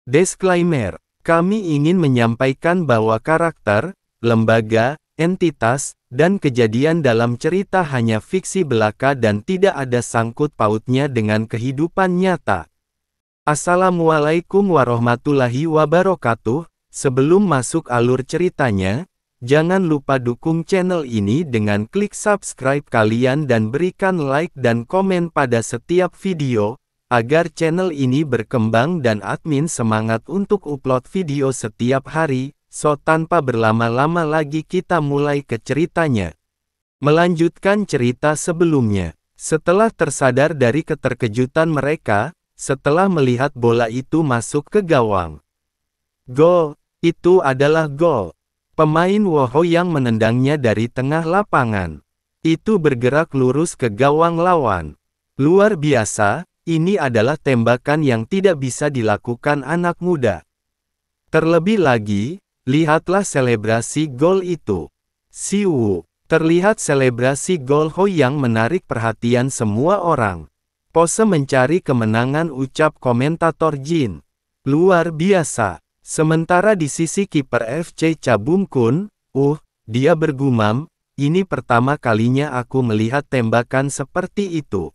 Disclaimer, kami ingin menyampaikan bahwa karakter, lembaga, entitas, dan kejadian dalam cerita hanya fiksi belaka dan tidak ada sangkut pautnya dengan kehidupan nyata. Assalamualaikum warahmatullahi wabarakatuh. Sebelum masuk alur ceritanya, jangan lupa dukung channel ini dengan klik subscribe kalian dan berikan like dan komen pada setiap video, agar channel ini berkembang dan admin semangat untuk upload video setiap hari. So tanpa berlama-lama lagi kita mulai ke ceritanya. Melanjutkan cerita sebelumnya. Setelah tersadar dari keterkejutan mereka, setelah melihat bola itu masuk ke gawang. Gol, itu adalah gol. Pemain Wohoyang menendangnya dari tengah lapangan. Itu bergerak lurus ke gawang lawan. Luar biasa, ini adalah tembakan yang tidak bisa dilakukan anak muda. Terlebih lagi, lihatlah selebrasi gol itu. Siwu, terlihat selebrasi gol Hoyang menarik perhatian semua orang. Pose mencari kemenangan, ucap komentator Jin. Luar biasa. Sementara di sisi kiper FC Cabum Kun, dia bergumam, ini pertama kalinya aku melihat tembakan seperti itu.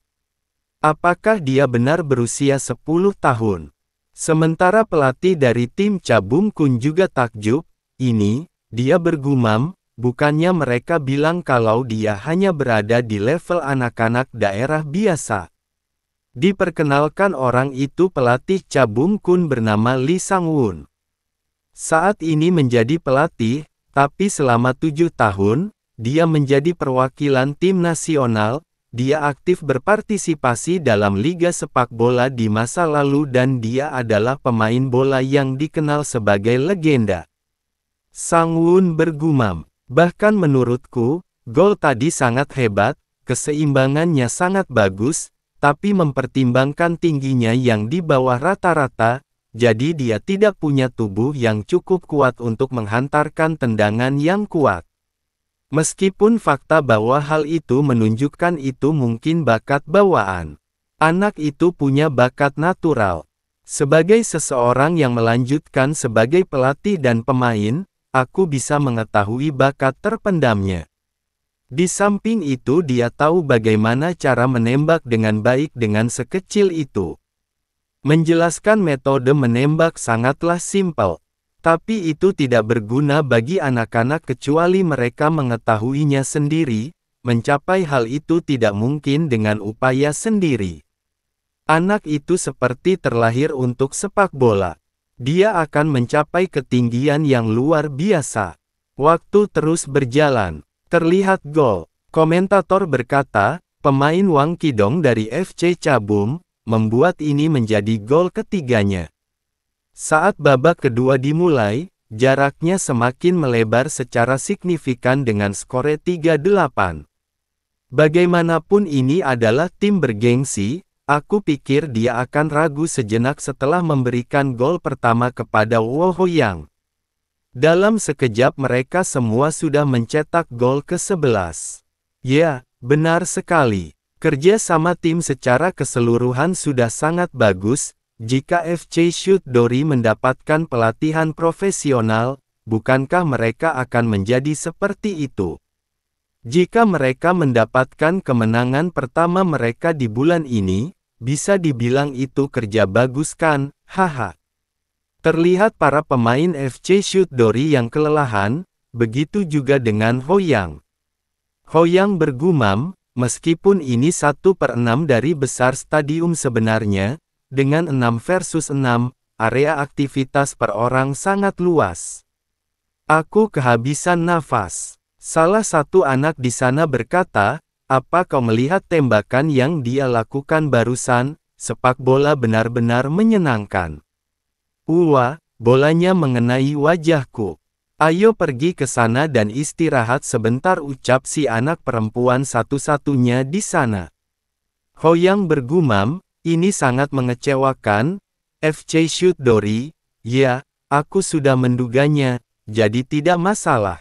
Apakah dia benar berusia 10 tahun? Sementara pelatih dari tim Cabum Kun juga takjub, dia bergumam, bukannya mereka bilang kalau dia hanya berada di level anak-anak daerah biasa. Diperkenalkan orang itu pelatih Cabum Kun bernama Lee Sang-won. Saat ini menjadi pelatih, tapi selama 7 tahun, dia menjadi perwakilan tim nasional. Dia aktif berpartisipasi dalam liga sepak bola di masa lalu dan dia adalah pemain bola yang dikenal sebagai legenda. Sang-won bergumam, bahkan menurutku, gol tadi sangat hebat, keseimbangannya sangat bagus, tapi mempertimbangkan tingginya yang di bawah rata-rata, jadi dia tidak punya tubuh yang cukup kuat untuk menghantarkan tendangan yang kuat. Meskipun fakta bahwa hal itu menunjukkan itu mungkin bakat bawaan. Anak itu punya bakat natural. Sebagai seseorang yang melanjutkan sebagai pelatih dan pemain, aku bisa mengetahui bakat terpendamnya. Di samping itu dia tahu bagaimana cara menembak dengan baik dengan sekecil itu. Menjelaskan metode menembak sangatlah simpel. Tapi itu tidak berguna bagi anak-anak kecuali mereka mengetahuinya sendiri. Mencapai hal itu tidak mungkin dengan upaya sendiri. Anak itu seperti terlahir untuk sepak bola. Dia akan mencapai ketinggian yang luar biasa. Waktu terus berjalan. Terlihat gol. Komentator berkata, pemain Wang Qidong dari FC Cabum membuat ini menjadi gol ketiganya. Saat babak kedua dimulai, jaraknya semakin melebar secara signifikan dengan skor 3-8. Bagaimanapun ini adalah tim bergengsi, aku pikir dia akan ragu sejenak setelah memberikan gol pertama kepada Wohoyang. Dalam sekejap mereka semua sudah mencetak gol ke-11. Ya, benar sekali. Kerja sama tim secara keseluruhan sudah sangat bagus. Jika FC Chudori mendapatkan pelatihan profesional, bukankah mereka akan menjadi seperti itu? Jika mereka mendapatkan kemenangan pertama mereka di bulan ini, bisa dibilang itu kerja bagus kan, haha. Terlihat para pemain FC Chudori yang kelelahan, begitu juga dengan Hoyang. Hoyang bergumam, meskipun ini 1/6 dari besar stadium sebenarnya, dengan 6 versus 6, area aktivitas per orang sangat luas. Aku kehabisan nafas. Salah satu anak di sana berkata, apa kau melihat tembakan yang dia lakukan barusan? Sepak bola benar-benar menyenangkan. Bolanya mengenai wajahku. Ayo pergi ke sana dan istirahat sebentar, ucap si anak perempuan satu-satunya di sana. Hoyang bergumam, ini sangat mengecewakan, FC Chudori, ya, aku sudah menduganya, jadi tidak masalah.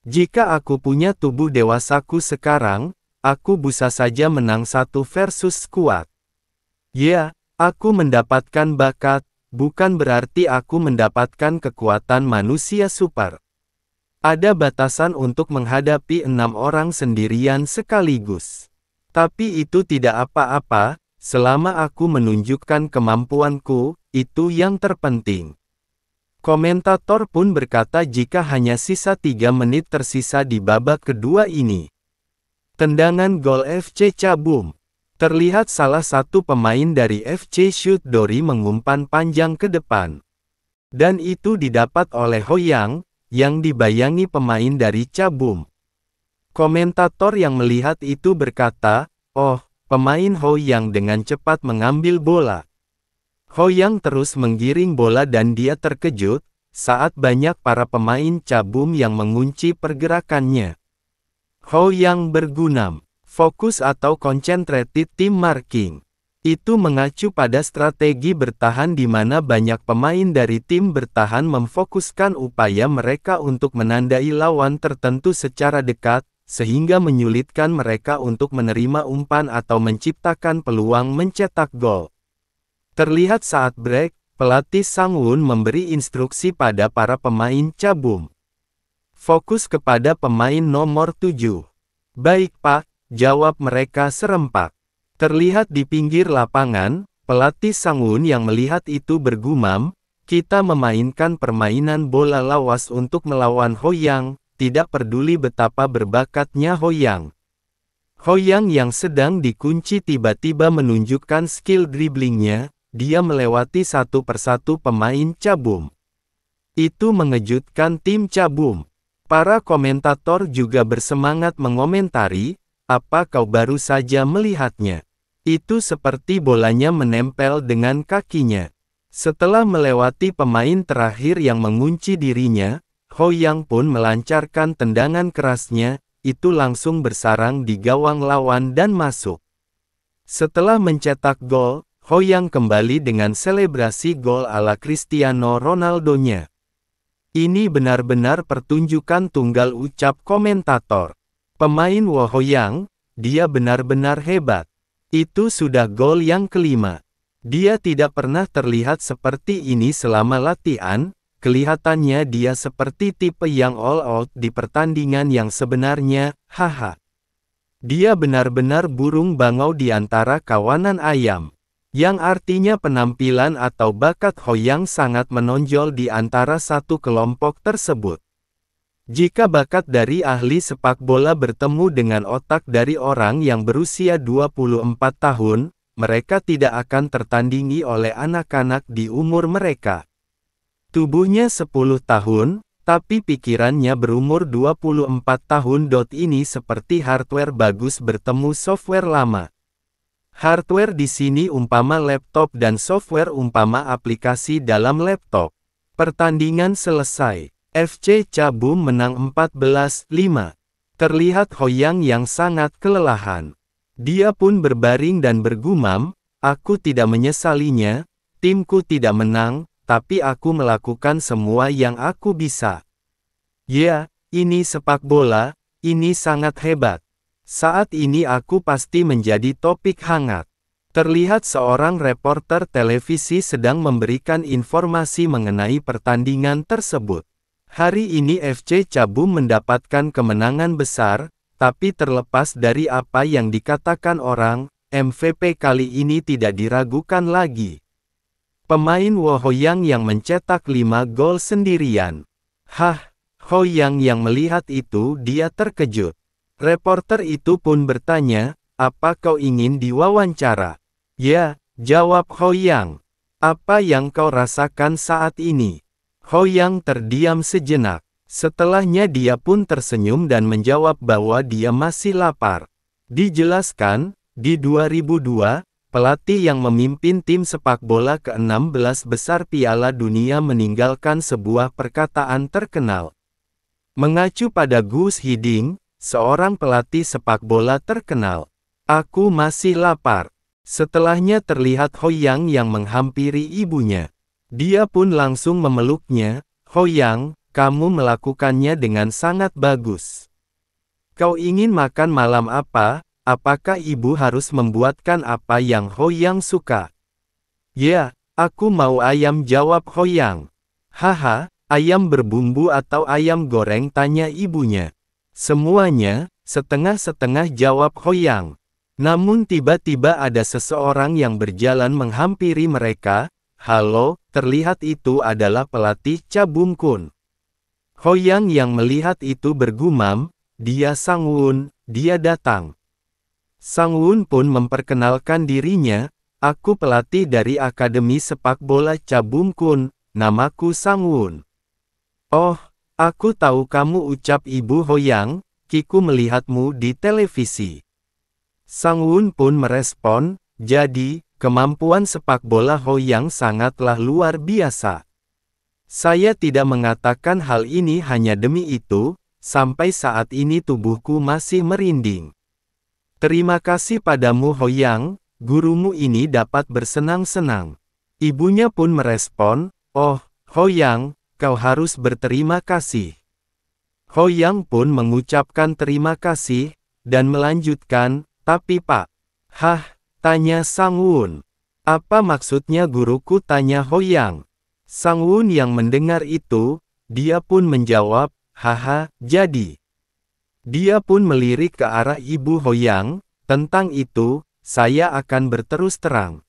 Jika aku punya tubuh dewasaku sekarang, aku bisa saja menang 1 versus squad. Ya, aku mendapatkan bakat, bukan berarti aku mendapatkan kekuatan manusia super. Ada batasan untuk menghadapi 6 orang sendirian sekaligus. Tapi itu tidak apa-apa, selama aku menunjukkan kemampuanku, itu yang terpenting. Komentator pun berkata jika hanya sisa 3 menit tersisa di babak kedua ini. Tendangan gol FC Cabum. Terlihat salah satu pemain dari FC Syutdori mengumpan panjang ke depan. Dan itu didapat oleh Hoyang, yang dibayangi pemain dari Cabum. Komentator yang melihat itu berkata, "Oh, pemain Hoyang dengan cepat mengambil bola." Hoyang terus menggiring bola dan dia terkejut, saat banyak para pemain Cabum yang mengunci pergerakannya. Hoyang bergumam. Fokus atau concentrated team marking. Itu mengacu pada strategi bertahan di mana banyak pemain dari tim bertahan memfokuskan upaya mereka untuk menandai lawan tertentu secara dekat, sehingga menyulitkan mereka untuk menerima umpan atau menciptakan peluang mencetak gol. Terlihat saat break, pelatih Sangwon memberi instruksi pada para pemain Cabum. Fokus kepada pemain nomor 7. Baik Pak, jawab mereka serempak. Terlihat di pinggir lapangan, pelatih Sangwon yang melihat itu bergumam, "Kita memainkan permainan bola lawas untuk melawan Hoyang, tidak peduli betapa berbakatnya Hoyang." Hoyang yang sedang dikunci tiba-tiba menunjukkan skill dribblingnya, dia melewati satu persatu pemain Cabum. Itu mengejutkan tim Cabum. Para komentator juga bersemangat mengomentari, "Apa kau baru saja melihatnya? Itu seperti bolanya menempel dengan kakinya." Setelah melewati pemain terakhir yang mengunci dirinya, Hoyang pun melancarkan tendangan kerasnya, itu langsung bersarang di gawang lawan dan masuk. Setelah mencetak gol, Hoyang kembali dengan selebrasi gol ala Cristiano Ronaldo-nya. "Ini benar-benar pertunjukan tunggal," ucap komentator. "Pemain Hoyang, dia benar-benar hebat. Itu sudah gol yang kelima. Dia tidak pernah terlihat seperti ini selama latihan, kelihatannya dia seperti tipe yang all out di pertandingan yang sebenarnya, haha. Dia benar-benar burung bangau di antara kawanan ayam." Yang artinya penampilan atau bakat Hoyang sangat menonjol di antara satu kelompok tersebut. Jika bakat dari ahli sepak bola bertemu dengan otak dari orang yang berusia 24 tahun, mereka tidak akan tertandingi oleh anak-anak di umur mereka. Tubuhnya 10 tahun, tapi pikirannya berumur 24 tahun. Ini seperti hardware bagus bertemu software lama. Hardware di sini umpama laptop dan software umpama aplikasi dalam laptop. Pertandingan selesai. FC Cabum menang 14-5. Terlihat Hoyang yang sangat kelelahan. Dia pun berbaring dan bergumam, "Aku tidak menyesalinya, timku tidak menang, tapi aku melakukan semua yang aku bisa. Ya, ini sepak bola, ini sangat hebat. Saat ini aku pasti menjadi topik hangat." Terlihat seorang reporter televisi sedang memberikan informasi mengenai pertandingan tersebut. Hari ini FC Cabum mendapatkan kemenangan besar, tapi terlepas dari apa yang dikatakan orang, MVP kali ini tidak diragukan lagi. Pemain Hoyang yang mencetak 5 gol sendirian. Hah, Hoyang yang melihat itu dia terkejut. Reporter itu pun bertanya, "Apa kau ingin diwawancara?" "Ya," jawab Hoyang. "Apa yang kau rasakan saat ini?" Hoyang terdiam sejenak. Setelahnya dia pun tersenyum dan menjawab bahwa dia masih lapar. Dijelaskan, di 2002, pelatih yang memimpin tim sepak bola ke-16 besar Piala Dunia meninggalkan sebuah perkataan terkenal. Mengacu pada Gus Hiddink, seorang pelatih sepak bola terkenal. "Aku masih lapar." Setelahnya terlihat Hoyang yang menghampiri ibunya. Dia pun langsung memeluknya. "Hoyang, kamu melakukannya dengan sangat bagus. Kau ingin makan malam apa? Apakah ibu harus membuatkan apa yang Hoyang suka?" "Ya, Aku mau ayam, jawab Hoyang. Haha, ayam berbumbu atau ayam goreng, tanya ibunya. Semuanya, setengah-setengah, jawab Hoyang. Namun tiba-tiba ada seseorang yang berjalan menghampiri mereka. Halo, terlihat itu adalah pelatih Cha Bum Kun. Hoyang yang melihat itu bergumam, dia Sang-wun, dia datang. Sang-wun pun memperkenalkan dirinya, aku pelatih dari Akademi Sepak Bola Cha Bum Kun, namaku Sang-wun. Oh, aku tahu kamu, ucap Ibu Hoyang, Kiku melihatmu di televisi. Sang-wun pun merespon, jadi, kemampuan sepak bola Hoyang sangatlah luar biasa. Saya tidak mengatakan hal ini hanya demi itu, sampai saat ini tubuhku masih merinding. Terima kasih padamu Hoyang, gurumu ini dapat bersenang-senang. Ibunya pun merespon, oh, Hoyang, kau harus berterima kasih. Hoyang pun mengucapkan terima kasih, dan melanjutkan, tapi Pak. Hah, tanya Sang-wun. Apa maksudnya guruku, tanya Hoyang. Sang-wun yang mendengar itu, dia pun menjawab, haha, jadi. Dia pun melirik ke arah Ibu Hoyang, tentang itu, saya akan berterus terang.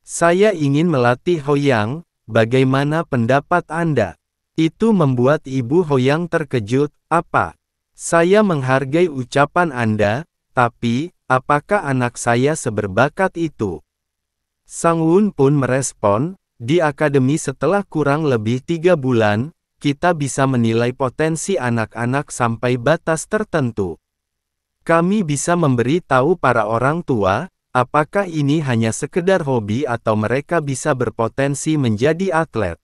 Saya ingin melatih Hoyang, bagaimana pendapat Anda? Itu membuat Ibu Hoyang terkejut, apa? Saya menghargai ucapan Anda, tapi, apakah anak saya seberbakat itu? Sang-wun pun merespon, di akademi setelah kurang lebih 3 bulan, kita bisa menilai potensi anak-anak sampai batas tertentu. Kami bisa memberi tahu para orang tua, apakah ini hanya sekedar hobi atau mereka bisa berpotensi menjadi atlet.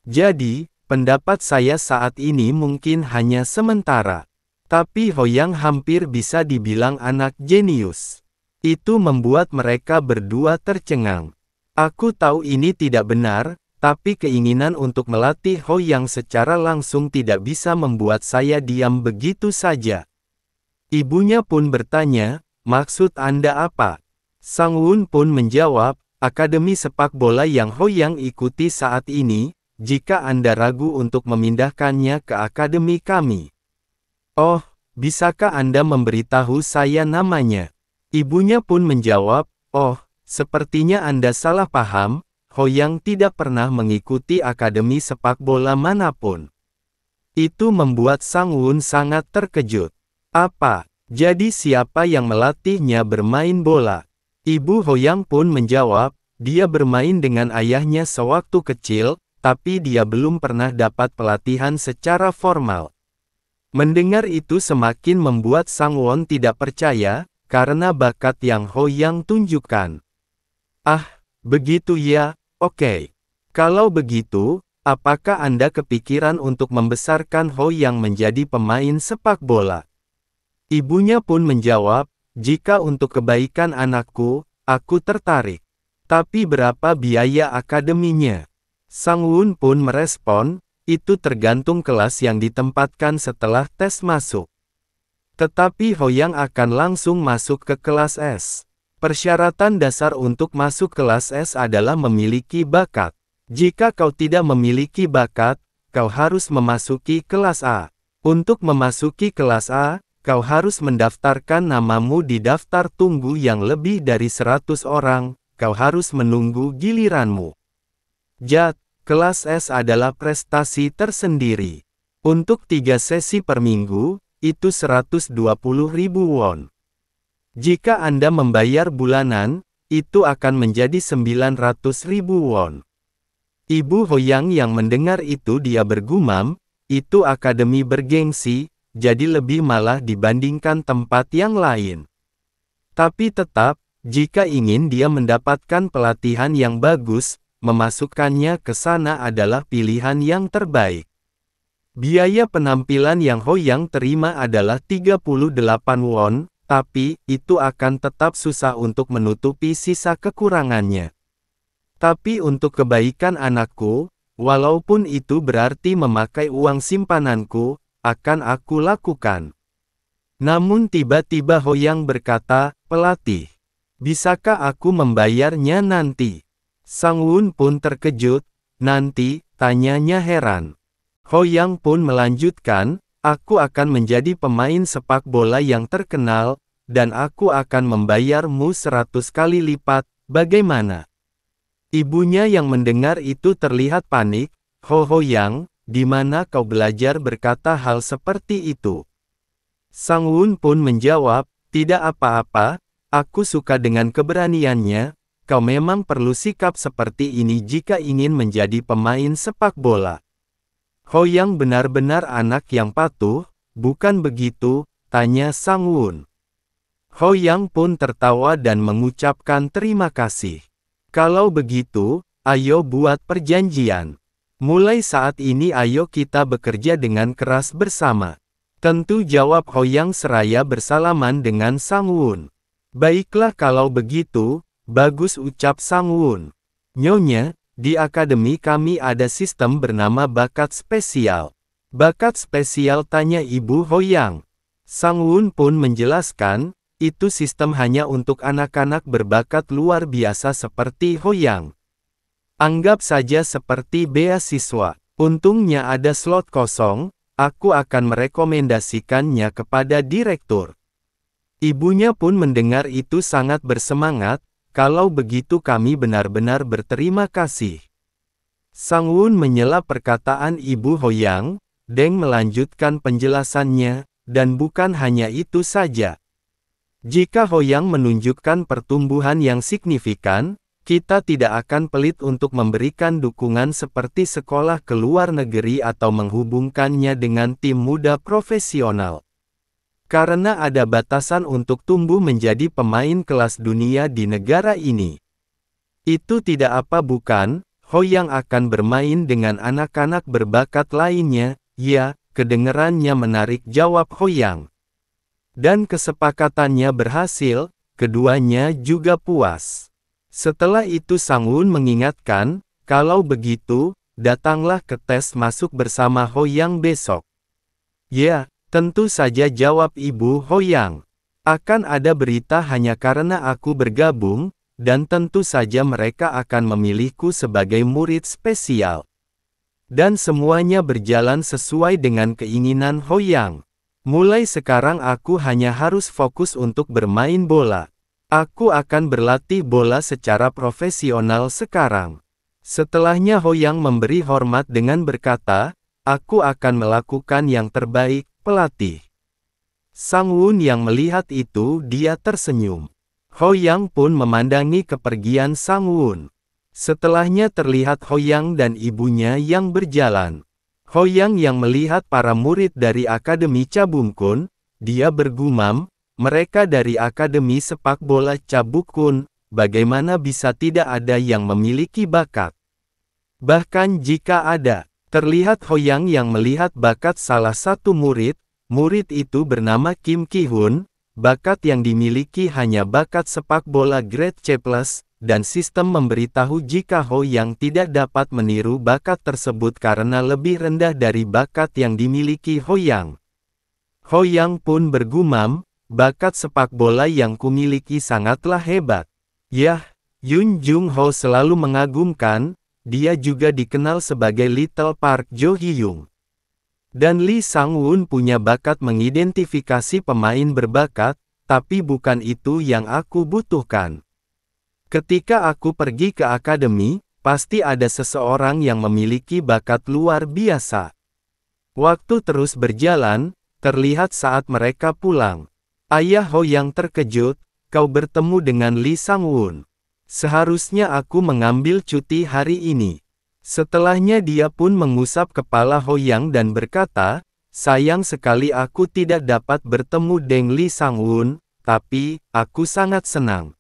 Jadi, pendapat saya saat ini mungkin hanya sementara. Tapi Hoyang hampir bisa dibilang anak jenius. Itu membuat mereka berdua tercengang. Aku tahu ini tidak benar, tapi keinginan untuk melatih Hoyang secara langsung tidak bisa membuat saya diam begitu saja. Ibunya pun bertanya, maksud Anda apa? Sang-wun pun menjawab, akademi sepak bola yang Hoyang ikuti saat ini, jika Anda ragu untuk memindahkannya ke akademi kami. Oh, bisakah Anda memberitahu saya namanya? Ibunya pun menjawab, oh, sepertinya Anda salah paham, Hoyang tidak pernah mengikuti akademi sepak bola manapun. Itu membuat Sang-wun sangat terkejut. Apa? Jadi siapa yang melatihnya bermain bola? Ibu Hoyang pun menjawab, dia bermain dengan ayahnya sewaktu kecil, tapi dia belum pernah dapat pelatihan secara formal. Mendengar itu semakin membuat Sang-won tidak percaya, karena bakat yang Hoyang tunjukkan. Ah, begitu ya, oke. Kalau begitu, apakah Anda kepikiran untuk membesarkan Hoyang menjadi pemain sepak bola? Ibunya pun menjawab, jika untuk kebaikan anakku, aku tertarik. Tapi berapa biaya akademinya? Sang-wun pun merespon, itu tergantung kelas yang ditempatkan setelah tes masuk. Tetapi Hoyang akan langsung masuk ke kelas S. Persyaratan dasar untuk masuk kelas S adalah memiliki bakat. Jika kau tidak memiliki bakat, kau harus memasuki kelas A. Untuk memasuki kelas A, kau harus mendaftarkan namamu di daftar tunggu yang lebih dari 100 orang, kau harus menunggu giliranmu. Jat, kelas S adalah prestasi tersendiri. Untuk 3 sesi per minggu, itu 120.000 won. Jika Anda membayar bulanan, itu akan menjadi 900.000 won. Ibu Hoyang yang mendengar itu dia bergumam, itu akademi bergengsi, jadi lebih malah dibandingkan tempat yang lain. Tapi tetap, jika ingin dia mendapatkan pelatihan yang bagus, memasukkannya ke sana adalah pilihan yang terbaik. Biaya penampilan yang Hoyang terima adalah 38 won, tapi, itu akan tetap susah untuk menutupi sisa kekurangannya. Tapi untuk kebaikan anakku, walaupun itu berarti memakai uang simpananku, akan aku lakukan. Namun tiba-tiba Hoyang berkata, pelatih, bisakah aku membayarnya nanti? Sang Wun pun terkejut. Nanti, tanyanya heran. Hoyang pun melanjutkan, aku akan menjadi pemain sepak bola yang terkenal, dan aku akan membayarmu 100 kali lipat, bagaimana? Ibunya yang mendengar itu terlihat panik. Hoyang, di mana kau belajar berkata hal seperti itu? Sang Wun pun menjawab, tidak apa-apa, aku suka dengan keberaniannya. Kau memang perlu sikap seperti ini jika ingin menjadi pemain sepak bola. Hoyang benar-benar anak yang patuh, bukan begitu? Tanya Sang Wun. Hoyang pun tertawa dan mengucapkan terima kasih. Kalau begitu, ayo buat perjanjian. Mulai saat ini ayo kita bekerja dengan keras bersama. Tentu, jawab Hoyang seraya bersalaman dengan Sang Wun. Baiklah kalau begitu, bagus, ucap Sang Wun. Nyonya, di akademi kami ada sistem bernama bakat spesial. Bakat spesial, tanya Ibu Hoyang. Sang Wun pun menjelaskan, itu sistem hanya untuk anak-anak berbakat luar biasa seperti Hoyang. Anggap saja seperti beasiswa. Untungnya ada slot kosong, aku akan merekomendasikannya kepada direktur. Ibunya pun mendengar itu sangat bersemangat. Kalau begitu kami benar-benar berterima kasih. Sang Wun menyela perkataan Ibu Hoyang. Deng melanjutkan penjelasannya, dan bukan hanya itu saja. Jika Hoyang menunjukkan pertumbuhan yang signifikan, kita tidak akan pelit untuk memberikan dukungan seperti sekolah ke luar negeri atau menghubungkannya dengan tim muda profesional. Karena ada batasan untuk tumbuh menjadi pemain kelas dunia di negara ini. Itu tidak apa bukan, Hoyang akan bermain dengan anak-anak berbakat lainnya. Ya, kedengerannya menarik, jawab Hoyang. Dan kesepakatannya berhasil, keduanya juga puas. Setelah itu Sang Wun mengingatkan, kalau begitu, datanglah ke tes masuk bersama Hoyang besok. Ya, tentu saja, jawab Ibu Hoyang. Akan ada berita hanya karena aku bergabung, dan tentu saja mereka akan memilihku sebagai murid spesial. Dan semuanya berjalan sesuai dengan keinginan Hoyang. Mulai sekarang aku hanya harus fokus untuk bermain bola. Aku akan berlatih bola secara profesional sekarang. Setelahnya Hoyang memberi hormat dengan berkata, aku akan melakukan yang terbaik, pelatih. Sang Wun yang melihat itu, dia tersenyum. Hoyang pun memandangi kepergian Sang Wun. Setelahnya terlihat Hoyang dan ibunya yang berjalan. Hoyang yang melihat para murid dari Akademi Cabungkun, dia bergumam, mereka dari Akademi Sepak Bola Cabungkun, bagaimana bisa tidak ada yang memiliki bakat? Bahkan jika ada, terlihat Hoyang yang melihat bakat salah satu murid itu bernama Kim Ki-hun, bakat yang dimiliki hanya bakat sepak bola grade C+, dan sistem memberitahu jika Hoyang tidak dapat meniru bakat tersebut karena lebih rendah dari bakat yang dimiliki Hoyang. Hoyang pun bergumam, bakat sepak bola yang kumiliki sangatlah hebat. Yah, Yun Jung Ho selalu mengagumkan, dia juga dikenal sebagai Little Park Jo Hyung. Dan Lee Sang Wun punya bakat mengidentifikasi pemain berbakat, tapi bukan itu yang aku butuhkan. Ketika aku pergi ke akademi, pasti ada seseorang yang memiliki bakat luar biasa. Waktu terus berjalan, terlihat saat mereka pulang. Ayah Hoyang terkejut, kau bertemu dengan Lee Sang Wun. Seharusnya aku mengambil cuti hari ini. Setelahnya dia pun mengusap kepala Hoyang dan berkata, sayang sekali aku tidak dapat bertemu dengan Lee Sang Wun, tapi, aku sangat senang.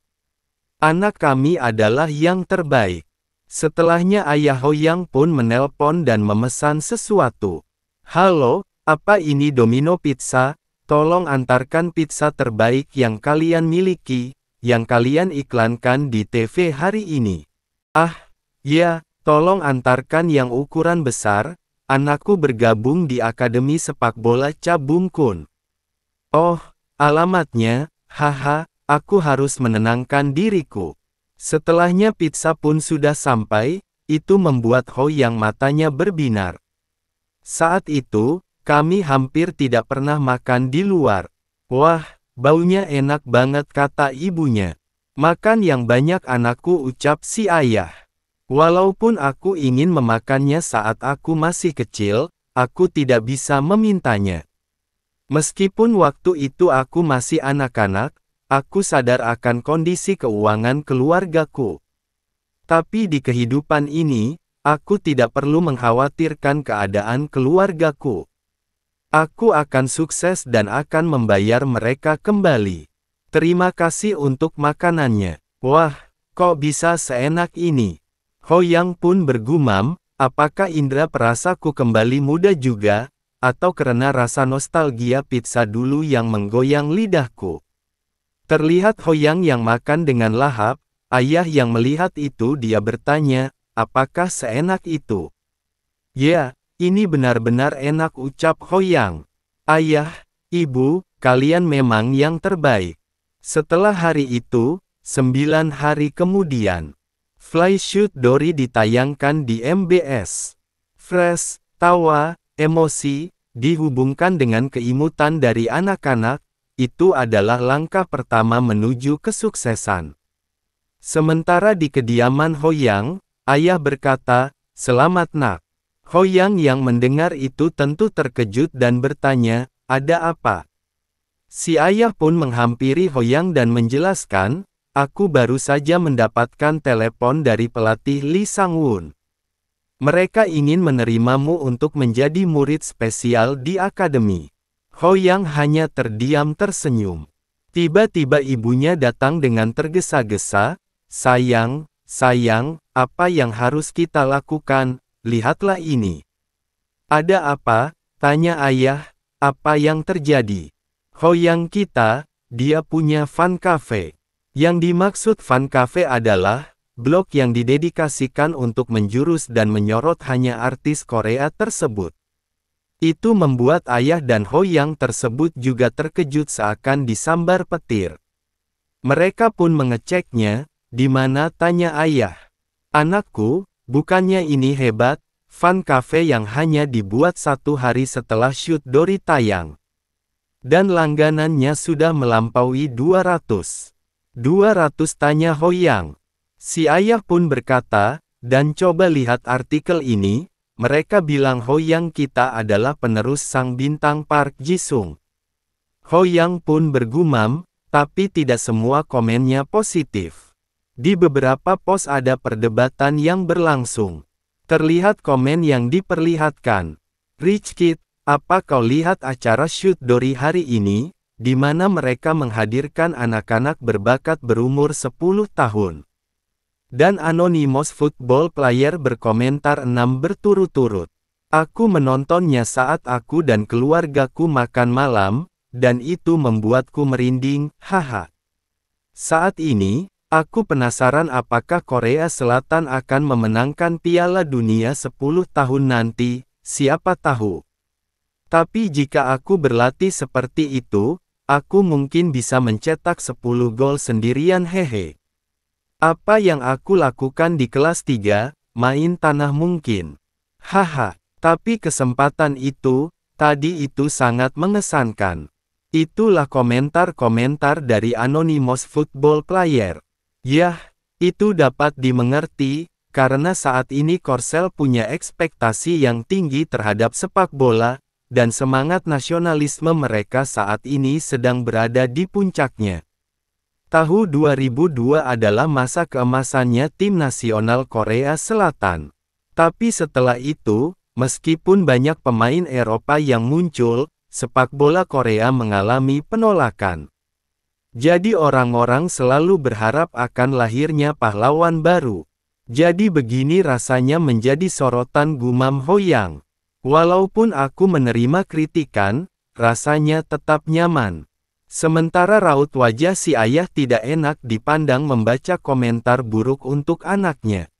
Anak kami adalah yang terbaik. Setelahnya ayah Hoyang pun menelpon dan memesan sesuatu. Halo, apa ini Domino Pizza? Tolong antarkan pizza terbaik yang kalian miliki, yang kalian iklankan di TV hari ini. Ah, ya, tolong antarkan yang ukuran besar, anakku bergabung di Akademi Sepak Bola Cabungkun. Oh, alamatnya, haha. Aku harus menenangkan diriku. Setelahnya pizza pun sudah sampai, itu membuat Ho Yang matanya berbinar. Saat itu, kami hampir tidak pernah makan di luar. Wah, baunya enak banget kata ibunya. Makan yang banyak anakku, ucap si ayah. Walaupun aku ingin memakannya saat aku masih kecil, aku tidak bisa memintanya. Meskipun waktu itu aku masih anak-anak, aku sadar akan kondisi keuangan keluargaku. Tapi di kehidupan ini, aku tidak perlu mengkhawatirkan keadaan keluargaku. Aku akan sukses dan akan membayar mereka kembali. Terima kasih untuk makanannya. Wah, kok bisa seenak ini? Ho Yang pun bergumam, apakah indera perasaku kembali muda juga, atau karena rasa nostalgia pizza dulu yang menggoyang lidahku? Terlihat Ho Yang makan dengan lahap. Ayah yang melihat itu dia bertanya, apakah seenak itu? Ya, ini benar-benar enak, ucap Ho Yang. Ayah, ibu, kalian memang yang terbaik. Setelah hari itu, 9 hari kemudian, Fly Shoot Dory ditayangkan di MBS. Fresh, tawa, emosi, dihubungkan dengan keimutan dari anak-anak, itu adalah langkah pertama menuju kesuksesan. Sementara di kediaman Ho Yang, ayah berkata, "Selamat nak." Ho Yang mendengar itu tentu terkejut dan bertanya, "Ada apa?" Si ayah pun menghampiri Ho Yang dan menjelaskan, "Aku baru saja mendapatkan telepon dari pelatih Lee Sang-won. Mereka ingin menerimamu untuk menjadi murid spesial di akademi." Ho Yang hanya terdiam tersenyum. Tiba-tiba ibunya datang dengan tergesa-gesa, sayang, apa yang harus kita lakukan? Lihatlah ini." "Ada apa?" tanya ayah, "apa yang terjadi?" "Ho Yang kita, dia punya fan cafe." Yang dimaksud fan cafe adalah blog yang didedikasikan untuk menjurus dan menyorot hanya artis Korea tersebut. Itu membuat ayah dan Ho Yang tersebut juga terkejut seakan disambar petir. Mereka pun mengeceknya. "Di mana?" tanya ayah. "Anakku, bukannya ini hebat, fan cafe yang hanya dibuat 1 hari setelah Shoot Dory tayang. Dan langganannya sudah melampaui 200. 200 tanya Ho Yang. Si ayah pun berkata, "Dan coba lihat artikel ini, mereka bilang Ho Yang kita adalah penerus sang bintang Park Ji-sung." Ho Yang pun bergumam, tapi tidak semua komennya positif. Di beberapa pos ada perdebatan yang berlangsung. Terlihat komen yang diperlihatkan. "Rich Kid, apa kau lihat acara Shoot Dory hari ini, di mana mereka menghadirkan anak-anak berbakat berumur 10 tahun?" Dan Anonymous Football Player berkomentar 6 berturut-turut. "Aku menontonnya saat aku dan keluargaku makan malam, dan itu membuatku merinding, haha. Saat ini, aku penasaran apakah Korea Selatan akan memenangkan Piala Dunia 10 tahun nanti, siapa tahu. Tapi jika aku berlatih seperti itu, aku mungkin bisa mencetak 10 gol sendirian, hehe. Apa yang aku lakukan di kelas 3, main tanah mungkin. Haha, tapi kesempatan itu, tadi itu sangat mengesankan." Itulah komentar-komentar dari Anonymous Football Player. Yah, itu dapat dimengerti, karena saat ini Korsel punya ekspektasi yang tinggi terhadap sepak bola, dan semangat nasionalisme mereka saat ini sedang berada di puncaknya. Tahun 2002 adalah masa keemasannya tim nasional Korea Selatan. Tapi setelah itu, meskipun banyak pemain Eropa yang muncul, sepak bola Korea mengalami penolakan. Jadi orang-orang selalu berharap akan lahirnya pahlawan baru. Jadi begini rasanya menjadi sorotan, gumam Ho Yang. "Walaupun aku menerima kritikan, rasanya tetap nyaman." Sementara raut wajah si ayah tidak enak dipandang membaca komentar buruk untuk anaknya.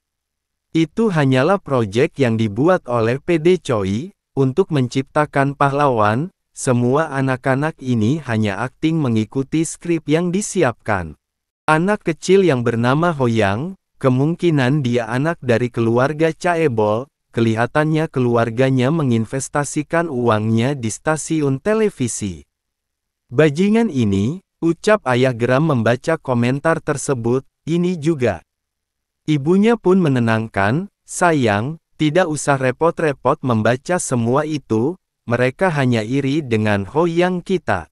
Itu hanyalah proyek yang dibuat oleh PD Choi, untuk menciptakan pahlawan. Semua anak-anak ini hanya akting mengikuti skrip yang disiapkan. Anak kecil yang bernama Hoyang, kemungkinan dia anak dari keluarga Chaebol, kelihatannya keluarganya menginvestasikan uangnya di stasiun televisi. Bajingan ini, ucap ayah geram membaca komentar tersebut, ini juga. Ibunya pun menenangkan, sayang, tidak usah repot-repot membaca semua itu, mereka hanya iri dengan Hoyang kita.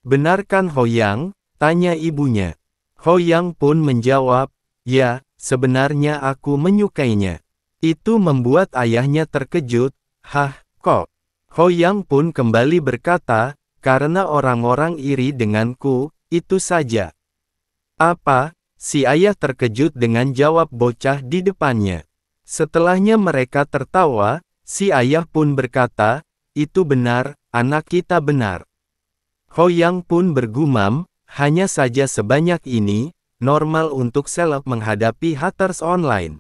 Benarkan Hoyang? Tanya ibunya. Hoyang pun menjawab, ya, sebenarnya aku menyukainya. Itu membuat ayahnya terkejut, hah, kok? Hoyang pun kembali berkata, karena orang-orang iri denganku, itu saja. Apa? Si ayah terkejut dengan jawab bocah di depannya. Setelahnya mereka tertawa, si ayah pun berkata, itu benar, anak kita benar. Hoyang pun bergumam, hanya saja sebanyak ini, normal untuk seleb menghadapi haters online.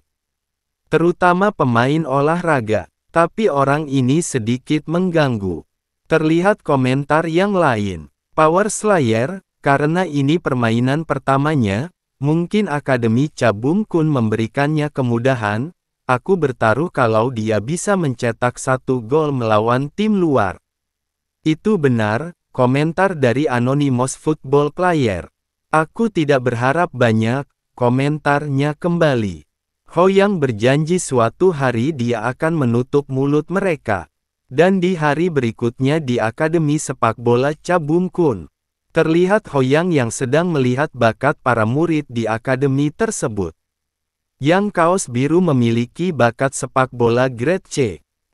Terutama pemain olahraga, tapi orang ini sedikit mengganggu. Terlihat komentar yang lain. Power Slayer, karena ini permainan pertamanya, mungkin Akademi Cabum Kun memberikannya kemudahan, aku bertaruh kalau dia bisa mencetak 1 gol melawan tim luar. Itu benar, komentar dari Anonymous Football Player. Aku tidak berharap banyak, komentarnya kembali. Hoyang berjanji suatu hari dia akan menutup mulut mereka. Dan di hari berikutnya di Akademi Sepak Bola Cabum Kun, terlihat Hoyang yang sedang melihat bakat para murid di akademi tersebut. Yang kaos biru memiliki bakat sepak bola grade C,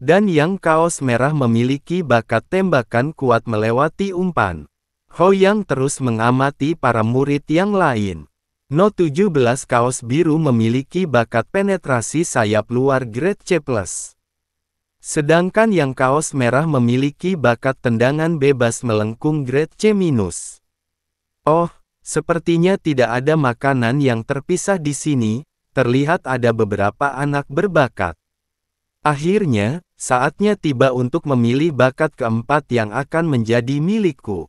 dan yang kaos merah memiliki bakat tembakan kuat melewati umpan. Hoyang terus mengamati para murid yang lain. No 17 kaos biru memiliki bakat penetrasi sayap luar grade C+. Sedangkan yang kaos merah memiliki bakat tendangan bebas melengkung grade C-. Oh, sepertinya tidak ada makanan yang terpisah di sini, terlihat ada beberapa anak berbakat. Akhirnya, saatnya tiba untuk memilih bakat keempat yang akan menjadi milikku.